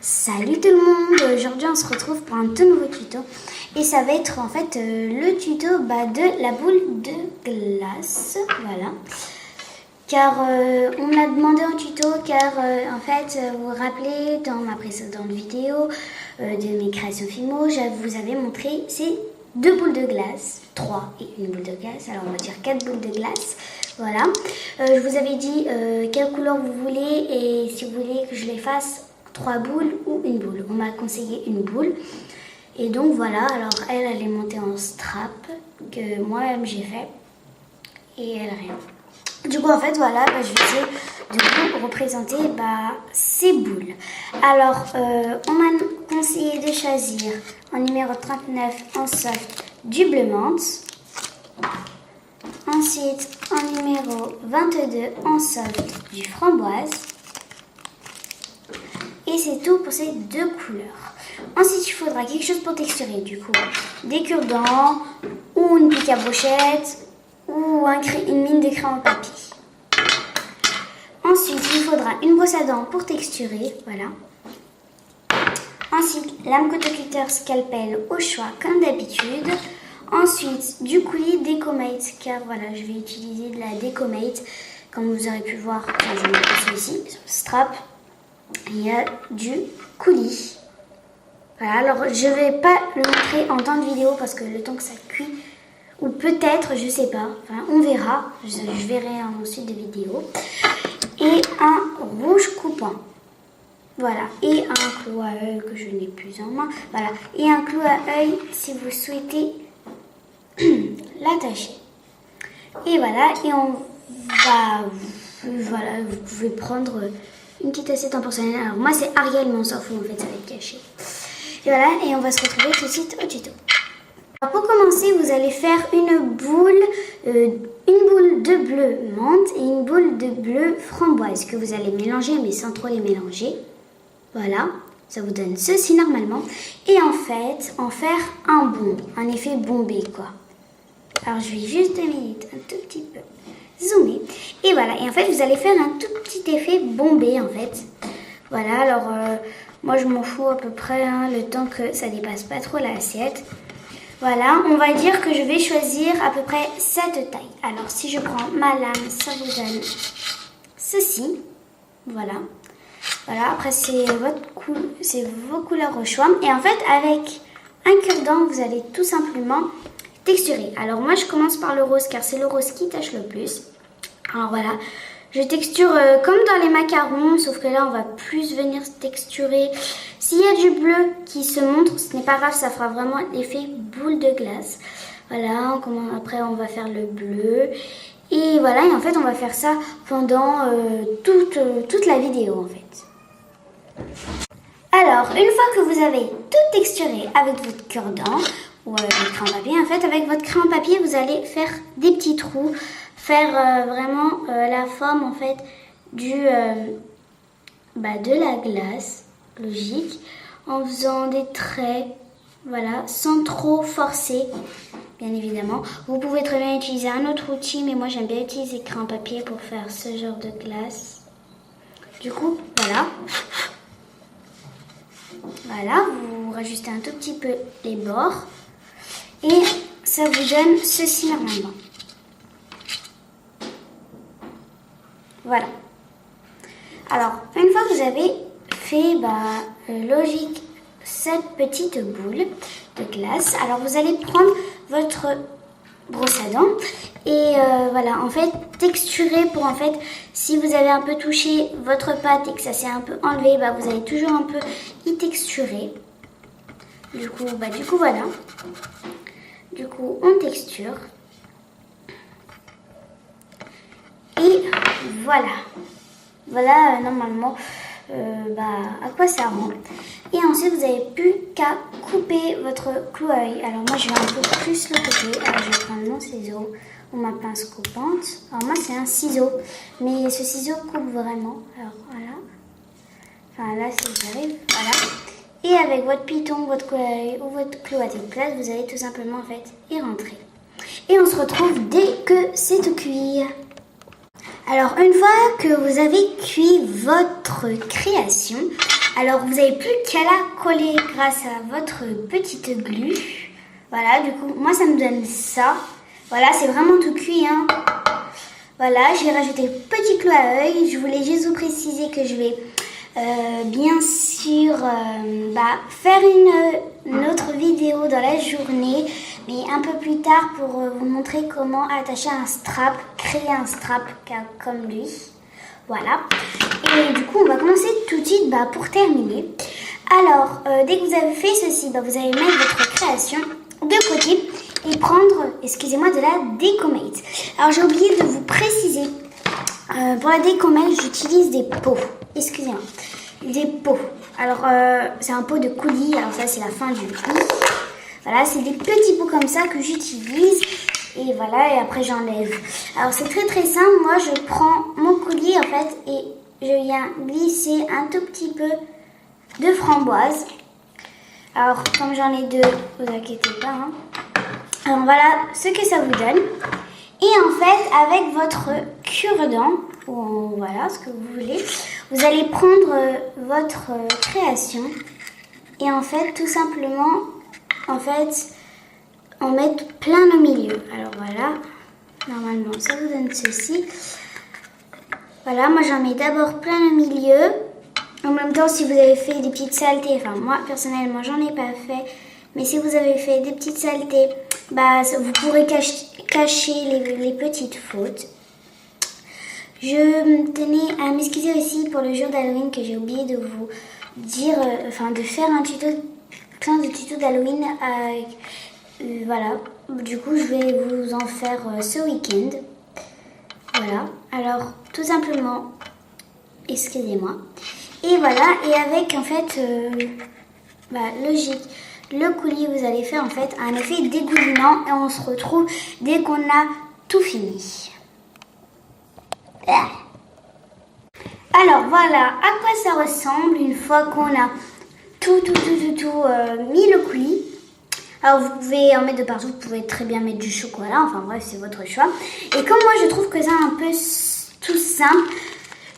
Salut tout le monde, aujourd'hui on se retrouve pour un tout nouveau tuto et ça va être en fait le tuto de la boule de glace, voilà. Car on me l'a demandé en tuto car en fait vous vous rappelez dans ma précédente vidéo de mes créations Fimo, je vous avais montré ces deux boules de glace, 3 et une boule de glace, alors on va dire 4 boules de glace, voilà. Je vous avais dit quelle couleur vous voulez et si vous voulez que je les fasse 3 boules ou une boule. On m'a conseillé une boule. Et donc voilà, alors elle est montée en strap que moi-même j'ai fait. Et elle rien. Du coup en fait voilà, je vais essayer de vous représenter ces boules. Alors on m'a conseillé de choisir en numéro 39 en soft du bleu menthe. Ensuite en numéro 22 en soft du framboise. Et c'est tout pour ces deux couleurs. Ensuite, il faudra quelque chose pour texturer, du coup. Des cure-dents, ou une pique à brochette, ou une mine de crayon papier. Ensuite, il faudra une brosse à dents pour texturer, voilà. Ensuite, lame couteau-cutter scalpel au choix, comme d'habitude. Ensuite, du coulis Decomate, car voilà, je vais utiliser de la Decomate. Comme vous aurez pu voir, je mets celui-ci, strap. Il y a du coulis. Voilà, alors je vais pas le montrer en temps de vidéo parce que le temps que ça cuit, ou peut-être, je sais pas, enfin, on verra, je verrai ensuite des vidéos. Et un rouge coupant. Voilà, et un clou à œil que je n'ai plus en main. Voilà, et un clou à œil si vous souhaitez l'attacher. Et voilà, et on va, voilà, vous pouvez prendre une petite assiette en porcelaine. Alors moi c'est Ariel mais on s'en fout en fait, ça va être caché. Et voilà, et on va se retrouver tout de suite au tuto. Alors pour commencer, vous allez faire une boule de bleu menthe et une boule de bleu framboise que vous allez mélanger mais sans trop les mélanger. Voilà, ça vous donne ceci normalement. Et en fait, en faire un bond, un effet bombé quoi. Alors je vais juste 2 minutes, un tout petit peu zoomer. Et voilà, et en fait vous allez faire un tout petit effet bombé en fait. Voilà, alors moi je m'en fous à peu près, hein, le temps que ça dépasse pas trop l'assiette. Voilà, on va dire que je vais choisir à peu près cette taille. Alors si je prends ma lame, ça vous donne ceci. Voilà. Voilà, après c'est vos couleurs au choix. Et en fait avec un cure-dent, vous allez tout simplement texturer. Alors moi je commence par le rose car c'est le rose qui tache le plus. Alors voilà, je texture comme dans les macarons, sauf que là on va plus venir texturer. S'il y a du bleu qui se montre, ce n'est pas grave, ça fera vraiment l'effet boule de glace. Voilà, après on va faire le bleu. Et voilà, et en fait on va faire ça pendant toute la vidéo en fait. Alors, une fois que vous avez tout texturé avec votre cure-dent, ou avec votre crayon papier, en fait avec votre crayon papier vous allez faire des petits trous, faire vraiment la forme en fait de la glace, logique, en faisant des traits, voilà, sans trop forcer, bien évidemment. Vous pouvez très bien utiliser un autre outil, mais moi j'aime bien utiliser crayon papier pour faire ce genre de glace. Du coup, voilà. Voilà, vous rajustez un tout petit peu les bords. Et ça vous donne ceci normalement. Voilà. Alors, une fois que vous avez fait, logique, cette petite boule de glace, alors vous allez prendre votre brosse à dents et voilà, en fait, texturer pour en fait, si vous avez un peu touché votre pâte et que ça s'est un peu enlevé, vous allez toujours un peu y texturer. Du coup, voilà. Du coup, on texture. Et voilà. Voilà, normalement, à quoi ça rend. Et ensuite, vous n'avez plus qu'à couper votre clou à œil. Alors, moi, je vais un peu plus le couper. Alors, je vais prendre mon ciseau ou ma pince coupante. Alors, moi, c'est un ciseau. Mais ce ciseau coupe vraiment. Alors, voilà. Enfin, là, si j'arrive, voilà. Et avec votre piton, votre clou à œil ou votre clou à tête plate, vous allez tout simplement, en fait, y rentrer. Et on se retrouve dès que c'est tout cuit. Alors, une fois que vous avez cuit votre création, Alors vous n'avez plus qu'à la coller grâce à votre petite glu. Voilà, du coup, moi ça me donne ça. Voilà, c'est vraiment tout cuit, hein. Voilà, j'ai rajouté petit clou à œil. Je voulais juste vous préciser que je vais bien sûr faire une autre vidéo dans la journée, mais un peu plus tard pour vous montrer comment attacher un strap, créer un strap comme lui. Voilà. Et du coup, on va commencer tout de suite pour terminer. Alors, dès que vous avez fait ceci, vous allez mettre votre création de côté et prendre, excusez-moi, de la Decomate. Alors, j'ai oublié de vous préciser, pour la Decomate, j'utilise des pots. Excusez-moi, des pots. Alors, c'est un pot de coulis. Alors, ça, c'est la fin du coulis. Voilà, c'est des petits pots comme ça que j'utilise. Et voilà, et après, j'enlève. Alors, c'est très très simple. Moi, je prends mon coulis, en fait, et je viens glisser un tout petit peu de framboise. Alors, comme j'en ai deux, vous inquiétez pas, hein. Alors, voilà ce que ça vous donne. Et en fait, avec votre cure-dent, ou voilà, ce que vous voulez, vous allez prendre votre création et en fait, tout simplement, en mettre plein au milieu. Alors voilà, normalement, ça vous donne ceci. Voilà, moi j'en mets d'abord plein au milieu. En même temps, si vous avez fait des petites saletés, enfin moi personnellement, j'en ai pas fait. Mais si vous avez fait des petites saletés, vous pourrez cacher les petites fautes. Je tenais à m'excuser aussi pour le jour d'Halloween que j'ai oublié de vous dire, de faire un tuto, plein de tutos d'Halloween. Voilà, du coup je vais vous en faire ce week-end. Voilà, alors tout simplement, excusez-moi. Et voilà, et avec en fait, logique. Le coulis, vous allez faire en fait un effet dégoulinant et on se retrouve dès qu'on a tout fini. Alors voilà à quoi ça ressemble une fois qu'on a tout mis le coulis. Alors vous pouvez en mettre de partout, vous pouvez très bien mettre du chocolat, enfin bref c'est votre choix. Et comme moi je trouve que c'est un peu tout simple,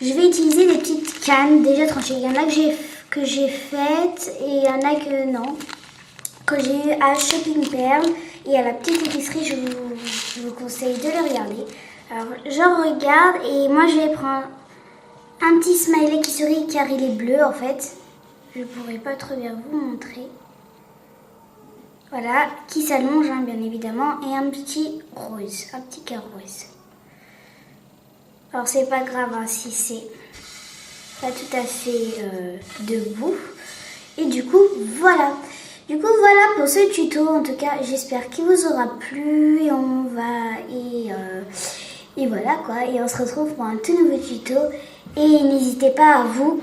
je vais utiliser des petites cannes déjà tranchées. Il y en a que j'ai faites et il y en a que non. Que j'ai eu à Shopping Perle et à la petite épicerie, je vous conseille de le regarder. Alors, je regarde et moi, je vais prendre un petit smiley qui sourit car il est bleu en fait. Je ne pourrais pas trop bien vous montrer. Voilà, qui s'allonge bien évidemment et un petit rose, un petit cœur rose. Alors, c'est pas grave si c'est pas tout à fait debout. Et du coup, voilà. Du coup, voilà pour ce tuto. En tout cas, j'espère qu'il vous aura plu. Et voilà quoi. Et on se retrouve pour un tout nouveau tuto. Et n'hésitez pas à vous